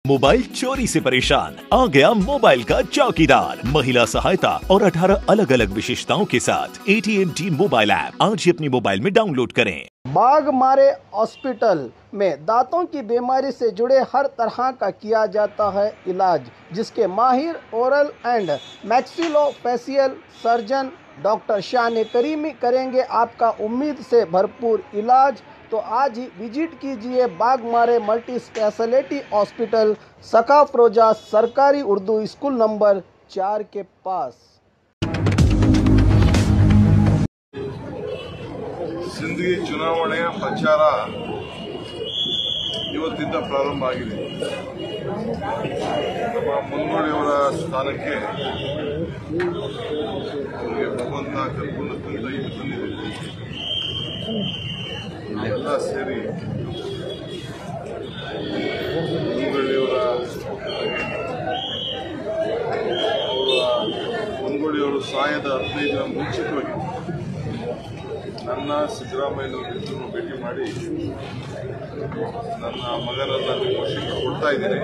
Mobile चोरी से परेशान आ गया मोबाइल का चौकीदार। महिला सहायता और 18 अलग अलग विशेषताओं के साथ AT&T मोबाइल ऐप आज ही अपने मोबाइल में डाउनलोड करें। बाघमारे हॉस्पिटल में दांतों की बीमारी से जुड़े हर तरह का किया जाता है इलाज, जिसके माहिर oral and maxillofacial surgeon doctor शान करीमी करेंगे आपका उम्मीद से भरपूर इलाज। तो आज ही विजिट कीजिए बाघमारे मल्टी स्पेशलिटी हॉस्पिटल सकाफरोजा सरकारी उर्दू स्कूल नंबर 4 के पास। सिंदगी चुनावಣೆಯ ಪ್ರಚಾರ ಇವತ್ತಿಂದ ಪ್ರಾರಂಭ ಆಗಿದೆ। ನಮ್ಮ ಮುನ್ನುಡಿಯವರ ಸ್ಥಾನಕ್ಕೆ ಅವರಿಗೆ ಭಗವಂತ ಕರ್ಕೊಂಡು ತಂದಿದೆ। ನಾವೆಲ್ಲ ಸೇರಿ ಮುನ್ನುಡಿಯವರ ಮುನ್ನುಡಿಯವರು ಸಾಯದ 15 ದಿನ ಮುಂಚಿತವಾಗಿ ನನ್ನ ಸಿದ್ದರಾಮಯ್ಯನವರಿಬ್ಬರನ್ನು ಭೇಟಿ ಮಾಡಿ ನನ್ನ ಮಗನನ್ನು ನಿಮ್ಮ ವಶಕ್ಕೆ ಕೊಡ್ತಾ ಇದ್ದೀನಿ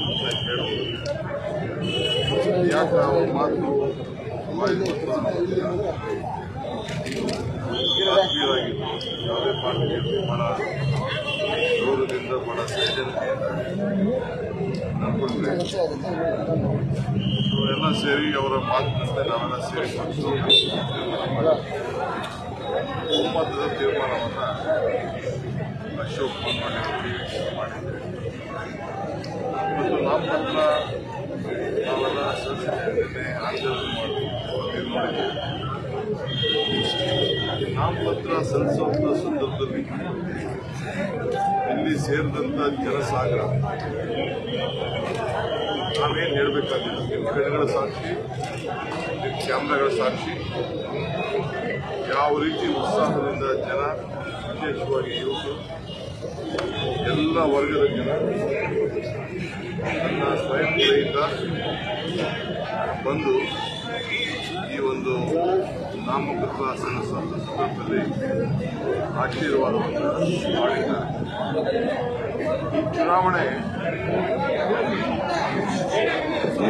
ಅಂತ ಹೇಳೋದು ಯಾಕೆ ಅವ್ರ ಮಾತು ಆತ್ಮೀಯರಾಗಿತ್ತು। ಯಾವುದೇ ಪಾರ್ಟಿಯಲ್ಲಿ ಬಹಳ ಗೌರವದಿಂದ ಬಹಳ ಸೌಜನ್ಯದಿಂದ ನಡ್ಕೊಂಡ್ರೆ ಎಲ್ಲ ಸೇರಿ ಅವರ ಮಾತಿನಂತೆ ನಾವೆಲ್ಲ ಸೇರಿ ಬಹುಮತದ ತೀರ್ಮಾನವನ್ನು ಅಶೋಕ್ ಮಾಡಿದ್ದೇವೆ ಮತ್ತು ನಾಮಪತ್ರ ನಾವೆಲ್ಲ ಸಲ್ಲಿಸಿದ್ದೇವೆ ಆಂದೋಲನ ಮಾಡಿದ್ದೇವೆ। ನಾಮಪತ್ರ ಸಲ್ಲಿಸುವಂಥ ಸಂದರ್ಭದಲ್ಲಿ ಇಲ್ಲಿ ಸೇರಿದಂಥ ಜನಸಾಗರ ನಾವೇನು ಹೇಳಬೇಕಾಗಿಲ್ಲ, ನಿಮ್ಮ ಕಡೆಗಳ ಸಾಕ್ಷಿ, ನಿಮ್ಮ ಕ್ಯಾಮ್ರಾಗಳ ಸಾಕ್ಷಿ, ಯಾವ ರೀತಿ ಉತ್ಸಾಹದಿಂದ ಜನ, ವಿಶೇಷವಾಗಿ ಯುವಕರು, ಎಲ್ಲ ವರ್ಗದ ಜನ ನನ್ನ ಸ್ವಯಂ ಕೈಯಿಂದ ಬಂದು ಈ ಒಂದು ನಾಮಪತ್ರ ಸಲ್ಲಿಸುವಂಥ ಸಂದರ್ಭದಲ್ಲಿ ಆಶೀರ್ವಾದವನ್ನು ಮಾಡಿದ್ದಾರೆ। ಈ ಚುನಾವಣೆ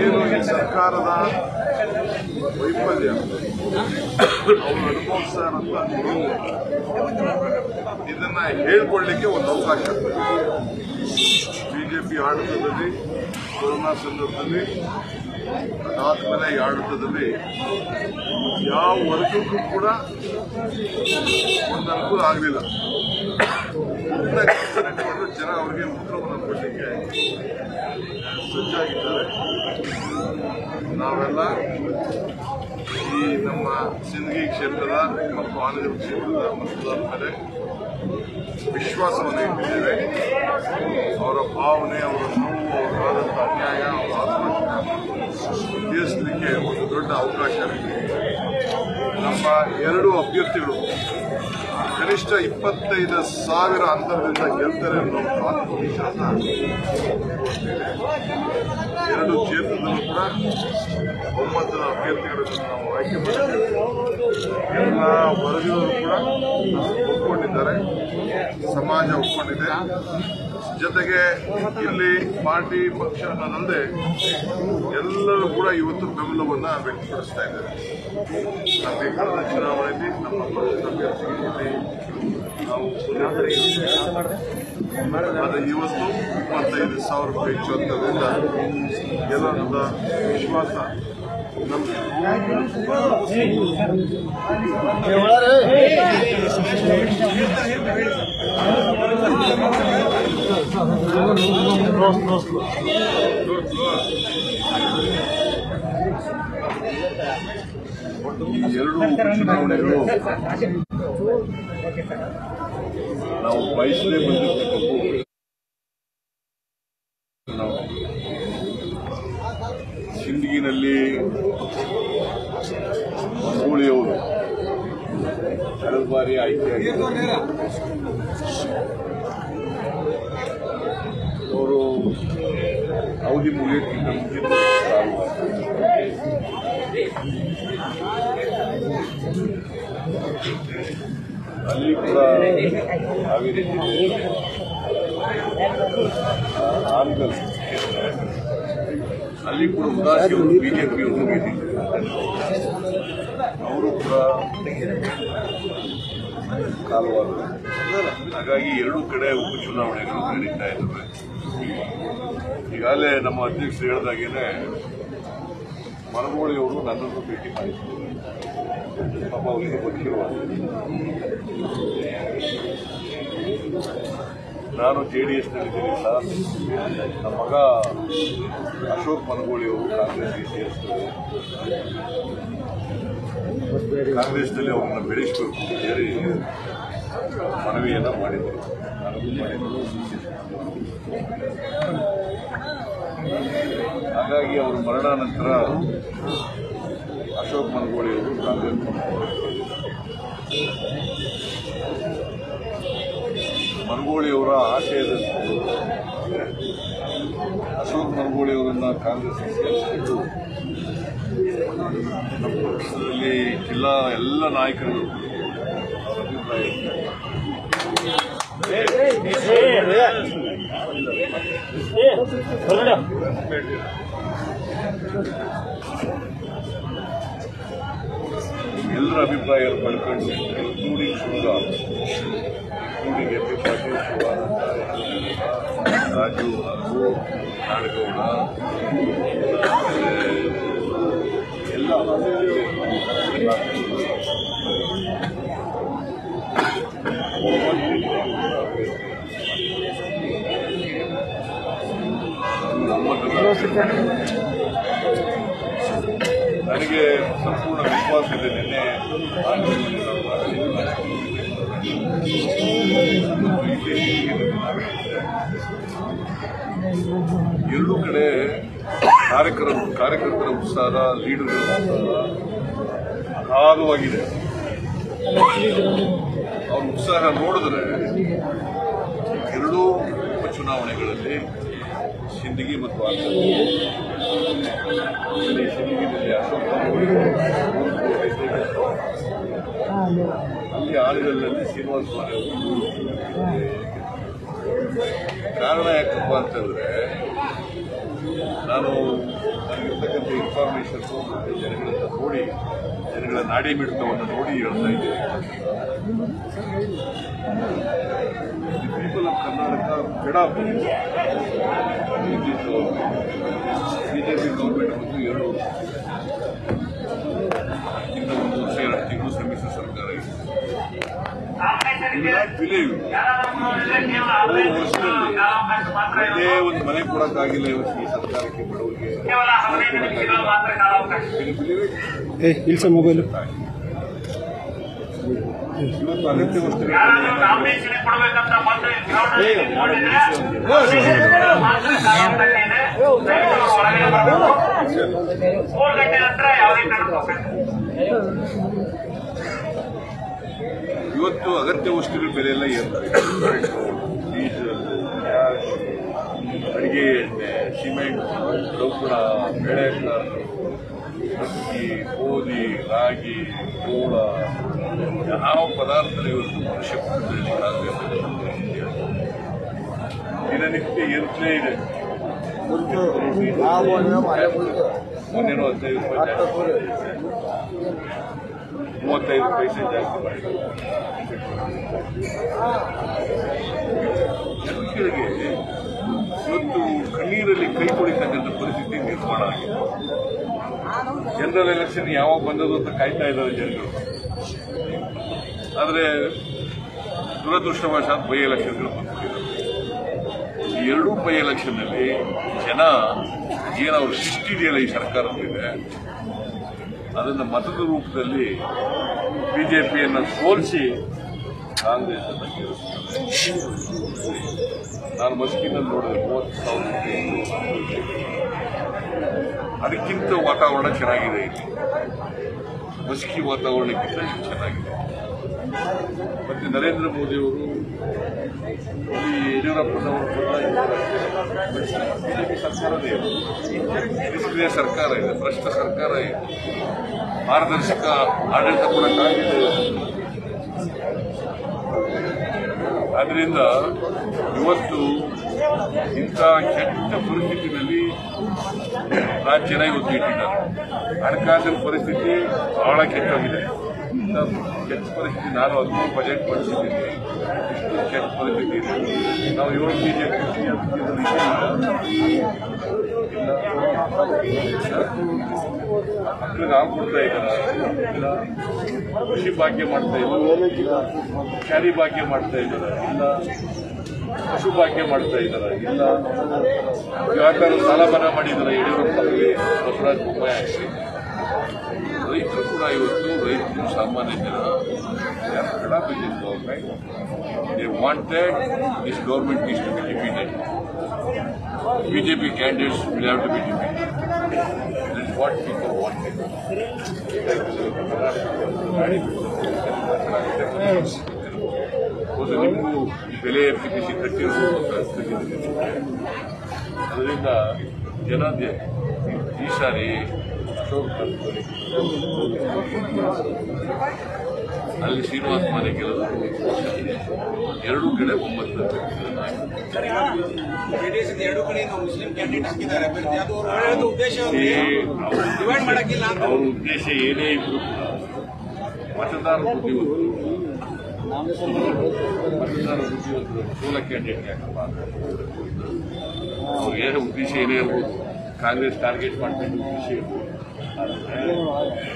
ಏನು ಈ ಸರ್ಕಾರದ ವೈಫಲ್ಯ ಅವರು ಅನುಭವಿಸ್ತಾ ಇರೋಂಥ ಇದನ್ನ ಹೇಳ್ಕೊಳ್ಳಿಕ್ಕೆ ಒಂದು ಅವಕಾಶ। ಬಿಜೆಪಿ ಆಡಳಿತದಲ್ಲಿ ಕೊರೋನಾ ಸಂದರ್ಭದಲ್ಲಿ ಅದಾದ್ಮೇಲೆ ಈ ಆಡಳಿತದಲ್ಲಿ ಯಾವ ವರ್ಗಕ್ಕೂ ಕೂಡ ಒಂದು ಅನುಕೂಲ ಆಗಲಿಲ್ಲ। ಜನ ಅವರಿಗೆ ಉತ್ತರವನ್ನು ಕೊಡಲಿಕ್ಕೆ ಸಜ್ಜಾಗಿದ್ದಾರೆ। ನಾವೆಲ್ಲ ಈ ನಮ್ಮ ಸಿಂದಗಿ ಕ್ಷೇತ್ರದ ಮತ್ತು ಆನಗರ ಕ್ಷೇತ್ರದ ಮತದಾರರ ಮೇಲೆ ವಿಶ್ವಾಸವನ್ನು ಇಟ್ಟಿದ್ದೇವೆ। ಅವರ ಭಾವನೆ, ಅವರ ನೋವು, ಅವರಾದಂಥ ಅನ್ಯಾಯ, ಅವರ ಆತ್ಮಹತ್ಯೆ ತೀರಿಸಲಿಕ್ಕೆ ಒಂದು ದೊಡ್ಡ ಅವಕಾಶ ಇದೆ। ನಮ್ಮ 2 ಅಭ್ಯರ್ಥಿಗಳು ಕನಿಷ್ಠ 25,000 ಅಂತರದಿಂದ ಗೆಲ್ತಾರೆ ಅನ್ನೋ ಆತ್ಮವಿಶ್ವಾಸ 2 ಕ್ಷೇತ್ರದಲ್ಲೂ ಕೂಡ ಬಹುಮತದ ಅಭ್ಯರ್ಥಿಗಳನ್ನು ನಾವು ಆಯ್ಕೆ ಮಾಡಿದ್ದೇವೆ। ಎಲ್ಲ ವರ್ಗದವರು ಕೂಡ ಒಪ್ಪಿಕೊಂಡಿದ್ದಾರೆ, ಸಮಾಜ ಒಪ್ಪಿಕೊಂಡಿದೆ। ಜೊತೆಗೆ ಇಲ್ಲಿ ಪಾರ್ಟಿ ಪಕ್ಷ ಅನ್ನೋದಲ್ಲದೆ ಎಲ್ಲರೂ ಕೂಡ ಇವತ್ತು ಬೆಂಬಲವನ್ನು ವ್ಯಕ್ತಪಡಿಸ್ತಾ ಇದ್ದಾರೆ। ನಮಗೆ ಕಳೆದ ಚುನಾವಣೆಯಲ್ಲಿ ನಮ್ಮ ಪಕ್ಷದ ಅಭ್ಯರ್ಥಿಗಳಲ್ಲಿ ನಾವು ಆದರೆ ಇವತ್ತು 25,000 ರೂಪಾಯಿ ಹೆಚ್ಚು ಅಂತದ್ರಿಂದ ಗೆಲ್ಲೋದ ವಿಶ್ವಾಸ ನಮಗೆ। ಈ 2 ಉಪಚುನಾವಣೆಗಳು ನಾವು ಬಯಸದೇ ಬಂದಿರತಕ್ಕಂಥ ಸಿಂದಗಿನಲ್ಲಿ ಮಂಗೋಳಿಯವರು ಕಳೆದ ಬಾರಿ ಆಯ್ಕೆಯಾಗಿದ್ದಾರೆ। ಅವರು ಅವಧಿ ಮುಗಿಯೋಕ್ಕಿಂತ ಮುಂಚಿತ ಅಲ್ಲಿ ಕೂಡ ಹಾವೇರಿ ಜಿಲ್ಲೆ ಆನ್ಗಲ್ ಅಲ್ಲಿ ಕೂಡ ಉದಾಸಿ ಅವರು ಬಿಜೆಪಿಯವರು ಅವರು ಕೂಡ ಕಾಲವಾದ. ಹಾಗಾಗಿ ಎರಡೂ ಕಡೆ ಉಪಚುನಾವಣೆಗಳು ನಡೀತಾ ಇದ್ದಾವೆ. ಈಗಾಗಲೇ ನಮ್ಮ ಅಧ್ಯಕ್ಷರು ಹೇಳಿದಾಗೇನೆ ಮನಗೋಳಿಯವರು ನನ್ನನ್ನು ಭೇಟಿ ಮಾಡಿದ್ರು. ಪಾಪ ಅವರಿಗೆ ಗೊತ್ತಿರುವ ನಾನು JDSನಲ್ಲಿದ್ದೀನಿ ಸರ್, ನಮ್ಮ ಮಗ ಅಶೋಕ್ ಮನಗೋಳಿಯವರು ಕಾಂಗ್ರೆಸ್ಗೆ ಸೇರಿಸ್ತಾರೆ, ಕಾಂಗ್ರೆಸ್ನಲ್ಲಿ ಅವರನ್ನು ಬೆಳೆಸಬೇಕು ಅಂತ ಹೇಳಿ ಮನವಿಯನ್ನು ಮಾಡಿದರು. ನನಗೂ ಮಾಡಿದರು. ಹಾಗಾಗಿ ಅವರು ಮರಣಾನಂತರ ಅಶೋಕ್ ಮನಗೋಳಿಯವರು ಕಾಂಗ್ರೆಸ್ ಮನಗೋಳಿಯವರ ಆಶಯದಂತೆ ಅಶೋಕ್ ಮನಗೋಳಿಯವರನ್ನ ಕಾಂಗ್ರೆಸ್ ಸೇರಿಸಿದ್ದು ನಮ್ಮ ಪಕ್ಷದಲ್ಲಿ ಜಿಲ್ಲಾ ಎಲ್ಲ ನಾಯಕರು ಅಭಿಪ್ರಾಯ ಎಲ್ಲರ ಅಭಿಪ್ರಾಯ ಪಡ್ಕೊಂಡು including Shunagar, including MP Patil, Shivananda, Raju, Nadagouda ಎಲ್ಲ ನನಗೆ ಸಂಪೂರ್ಣ ವಿಶ್ವಾಸ ಇದೆ. ನಿನ್ನೆ ಎರಡೂ ಕಡೆ ಕಾರ್ಯಕರ್ತರ ಉತ್ಸಾಹ, ಲೀಡರ್ಗಳ ಉತ್ಸಾಹ ಅಗಾಧವಾಗಿದೆ. ಅವ್ರ ಉತ್ಸಾಹ ನೋಡಿದ್ರೆ ಎರಡೂ ಉಪಚುನಾವಣೆಗಳಲ್ಲಿ ಸಿಂದಗಿ ಮತ್ತು ಸಿಂದಗಿನಲ್ಲಿ ಅಶೋಕ್ ಅಲ್ಲಿ ಆಳಿಗಳಲ್ಲಿ ಶ್ರೀನಿವಾಸ ಸ್ವಾಮಿ ಅವರು. ಕಾರಣ ಯಾಕಪ್ಪ ಅಂತಂದ್ರೆ ನಾನು ನನಗಿರ್ತಕ್ಕಂಥ ಇನ್ಫಾರ್ಮೇಶನ್ ಜನಗಳನ್ನ ನೋಡಿ, ಜನಗಳ ನಾಡಿ ಮಿಡಿತವನ್ನು ನೋಡಿ ಹೇಳ್ತಾ ಇದ್ದೇನೆ. People of Karnataka Fed up BJP government ಬಂದು 2 ವರ್ಷ, ಇನ್ನು 1 ವರ್ಷ 2 ತಿಂಗಳು ಸಮ್ಮಿಶ್ರ ಸರ್ಕಾರ ಇದೆ. ಬಿಲೀವ್ 3 ವರ್ಷದಲ್ಲಿ ಒಂದೇ ಒಂದು ಮನೆ ಕೊಡಕ್ಕಾಗಿಲ್ಲ ಈ ಸರ್ಕಾರಕ್ಕೆ, ಬಡವರಿಗೆ ಮೊಬೈಲ್. ಇವತ್ತು ಅಗತ್ಯ ವಸ್ತುಗಳು ಇವತ್ತು ಅಗತ್ಯ ವಸ್ತುಗಳ ಬೆಲೆ ಎಲ್ಲ ಏರ್ತಾರೆ. ಡೀಸೆಲ್, ಗ್ಯಾಸ್, ಅಡಿಗೆ ಎಣ್ಣೆ, ಸಿಮೆಂಟ್, ಕಬ್ಬಣ, ಬೇಳೆಕಾಳು, ಅಕ್ಕಿ, ಗೋಧಿ, ರಾಗಿ, ಜೋಳ, ಯಾವ ಪದಾರ್ಥಗಳು ಇವತ್ತು ಮನುಷ್ಯ ದಿನನಿತ್ಯ ಏರುತ್ತಲೇ ಇದೆ. ಮೊನ್ನೆನೂ 15 ರೂಪಾಯಿ ಜಾಸ್ತಿ, 35 ಪೈಸೆ ಜಾಸ್ತಿ ಮಾಡಿದ್ದಾರೆ. ಜನರಿಗೆ ಇವತ್ತು ಕಣ್ಣೀರಲ್ಲಿ ಕೈ ತೊಳಿತಕ್ಕಂಥ ಪರಿಸ್ಥಿತಿ ನಿರ್ಮಾಣ ಆಗಿದೆ. ಜನರಲ್ ಎಲೆಕ್ಷನ್ ಯಾವಾಗ ಬಂದದು ಅಂತ ಕಾಯ್ತಾ ಇದ್ದಾರೆ ಜನರು. ಆದರೆ ದುರದೃಷ್ಟವಶಾತ್ ಬೈ ಎಲೆಕ್ಷನ್ಗಳು ಬಂದಿದ್ದಾರೆ. ಈ ಎರಡೂ ಬೈ ಎಲೆಕ್ಷನ್ನಲ್ಲಿ ಜನ ಏನು ಅವ್ರ ಶಿಸ್ತು ಇದೆಯಲ್ಲ ಈ ಸರ್ಕಾರದಲ್ಲಿದೆ, ಅದನ್ನು ಮತದ ರೂಪದಲ್ಲಿ ಬಿಜೆಪಿಯನ್ನು ಸೋಲಿಸಿ ಕಾಂಗ್ರೆಸ್ ಅನ್ನು ಗೆಲ್ಲಿಸುತ್ತಾರೆ. ನಾನು ಮಸ್ಕಿನಲ್ಲಿ ನೋಡಿದೆ 30,000. ಅದಕ್ಕಿಂತ ವಾತಾವರಣ ಚೆನ್ನಾಗಿದೆ ಇಲ್ಲಿ. ಮಸ್ಕಿ ವಾತಾವರಣಕ್ಕಿಂತ ಚೆನ್ನಾಗಿದೆ. ಮತ್ತೆ ನರೇಂದ್ರ ಮೋದಿಯವರು ಇಲ್ಲಿ ಯಡಿಯೂರಪ್ಪನವರು ಬಿಜೆಪಿ ಸರ್ಕಾರದೇ ನಿಷ್ಕ್ರಿಯ ಸರ್ಕಾರ ಇದೆ, ಭ್ರಷ್ಟ ಸರ್ಕಾರ ಇದೆ, ಪಾರದರ್ಶಕ ಆಡಳಿತ ಕೊಡಕ್ಕಾಗಿದೆ. ಆದ್ರಿಂದ ಇವತ್ತು ಇಂಥ ಕೆಟ್ಟ ಪರಿಸ್ಥಿತಿನಲ್ಲಿ ರಾಜ್ಯನ ಇವತ್ತು ಇಟ್ಟಿದ್ದಾರೆ. ಹಣಕಾಸಿನ ಪರಿಸ್ಥಿತಿ ಬಹಳ ಕೆಟ್ಟೋಗಿದೆ. ಇಂಥ ಕೆಟ್ಟ ಪರಿಸ್ಥಿತಿ ನಾನು 13 ಬಜೆಟ್ ಮಾಡಿಸಿದ್ದೀನಿ. ಇಷ್ಟು ಕೆಟ್ಟ ಪರಿಸ್ಥಿತಿ ಇದೆ. ನಾವು 7 ಮಕ್ಕಳಿಗೆ ಹಾಲು ಕೊಡ್ತಾ ಇದ್ದಾರ, ಇಲ್ಲ ಕೃಷಿ ಭಾಗ್ಯ ಮಾಡ್ತಾ ಇದ್ದಾರೆ, ಶಾರಿ ಭಾಗ್ಯ ಮಾಡ್ತಾ ಇದ್ದಾರೆ, ಇಲ್ಲ ಪಶು ಭಾಗ್ಯ ಮಾಡ್ತಾ ಇದ್ದಾರೆ, ಇಲ್ಲ ಯಾಕಾದ್ರೂ ಸಾಲ ಮನ್ನಾ ಮಾಡಿದ್ದಾರೆ ಯಡಿಯೂರಪ್ಪನಿಗೆ ಬಸವರಾಜ ಬೊಮ್ಮಾಯಿ ಹಾಕಿ. ರೈತರು ಕೂಡ ಇವತ್ತು ರೈತರು ಸಾಮಾನ್ಯ ಜನ government they wanted this government is to be defeated. BJP candidates will have to be defeated. That is what people wanted. ನಿಮಗೂ ಬೆಲೆ ಏರಿಸಿ ಕಟ್ಟಿರೋದು ಅದರಿಂದ ಜನ ಈ ಸಾರಿ ಅಲ್ಲಿ ಶ್ರೀನಿವಾಸ ಮನೆ ಗೆಲ್ಲೋದು 2 ಕಡೆ 9 ಅವ್ರ ಉದ್ದೇಶ ಏನೇ ಇದ್ರು ಮತದಾರ ಬುದ್ಧಿವಂತರು ಸೋಲ ಕ್ಯಾಂಡಿಡೇಟ್ ಯಾಕಪ್ಪ ಅವ್ರಿಗೆ ಉದ್ದೇಶ ಏನೇ ಇರ್ಬೋದು. ಕಾಂಗ್ರೆಸ್ ಟಾರ್ಗೆಟ್ ಮಾಡಬೇಕು ಉದ್ದೇಶ ಇರ್ಬೋದು.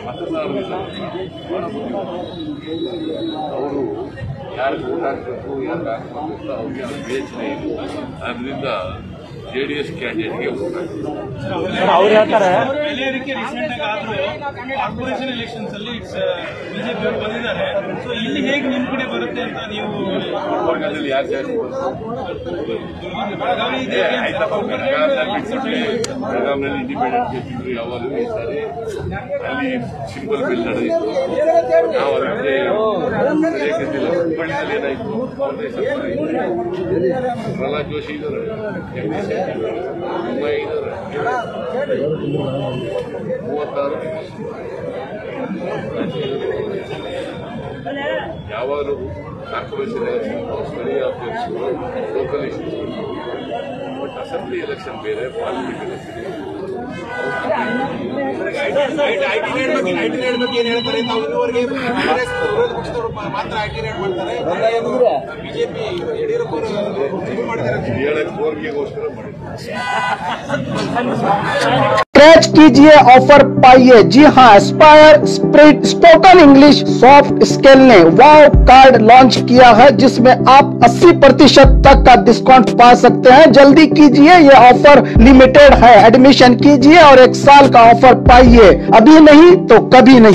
ಮತದಾರರು ಬಹಳ ಅವರು ಯಾರು ವೋಟ್ ಹಾಕಬೇಕು ಯಾರು ಹಾಕಬೇಕು ಅಂತ ಅವ್ರಿಗೆ ವಿವೇಚನೆ ಇಲ್ಲ. ಅದರಿಂದ JDS ಕ್ಯಾಂಡಿಡೇಟ್ಗೆ ವೋಟ್ ಅವ್ರು ಹೇಳ್ತಾರೆ ಕಾರ್ಪೊರೇಷನ್ ಎಲೆಕ್ಷನ್ಸ್ ಅಲ್ಲಿ ಬಿಜೆಪಿ ಅವರು ಬಂದಿದ್ದಾರೆ. ಸೊ ಇಲ್ಲಿ ಹೇಗೆ ನಿಮ್ ಕಡೆ ಬರುತ್ತೆ ಅಂತ ನೀವು ವರ್ಗದಲ್ಲಿ ಯಾರು ಜಾಸ್ತಿ ಆಯ್ತಪ್ಪ. ಬೆಳಗಾವಿನಲ್ಲಿ ಇಂಡಿಪೆಂಡೆಂಟ್ ಗೆದ್ದಿದ್ರು ಯಾವಾಗಲೂ ಈ ಸಾರಿ ಅಲ್ಲಿ ಸಿಂಪಲ್ ಬಿಲ್ ನಡೆಯಿತು. ನಾವು ಅದಕ್ಕೆ ಗೆದ್ದಿಲ್ಲ. ಹುಬ್ಬಳ್ಳಿಯಲ್ಲಿ ಏನಾಯ್ತು ಪ್ರಹ್ಲಾದ್ ಜೋಶಿ ಇದ್ದಾರೆ, ಬೊಮ್ಮಾಯಿ ಇದ್ದಾರೆ, 36 ಯಾವಾಗಲೂ ಕಾರ್ಪೊರೇಷನ್ ಎಲೆಕ್ಷನ್ ಸ್ಥಳೀಯ ಅಭ್ಯರ್ಥಿಗಳು local issues. But assembly election ಬೇರೆ, ಪಾರ್ಲಿಮೆಂಟ್ ಎಲೆಕ್ಷನ್ ಹೇಳಕ್ ಕೋರಿಕೆಗೋಸ್ಕರ ಮಾಡಿದ್ದಾರೆ. स्क्रैच कीजिए, ऑफर पाइए। जी हाँ, Aspire spoken English soft skill ने वाव कार्ड लॉन्च किया है, जिसमें आप 80% तक का डिस्काउंट पा सकते हैं। जल्दी कीजिए, ये ऑफर लिमिटेड है। एडमिशन कीजिए और 1 साल का ऑफर पाइए। अभी नहीं तो कभी नहीं।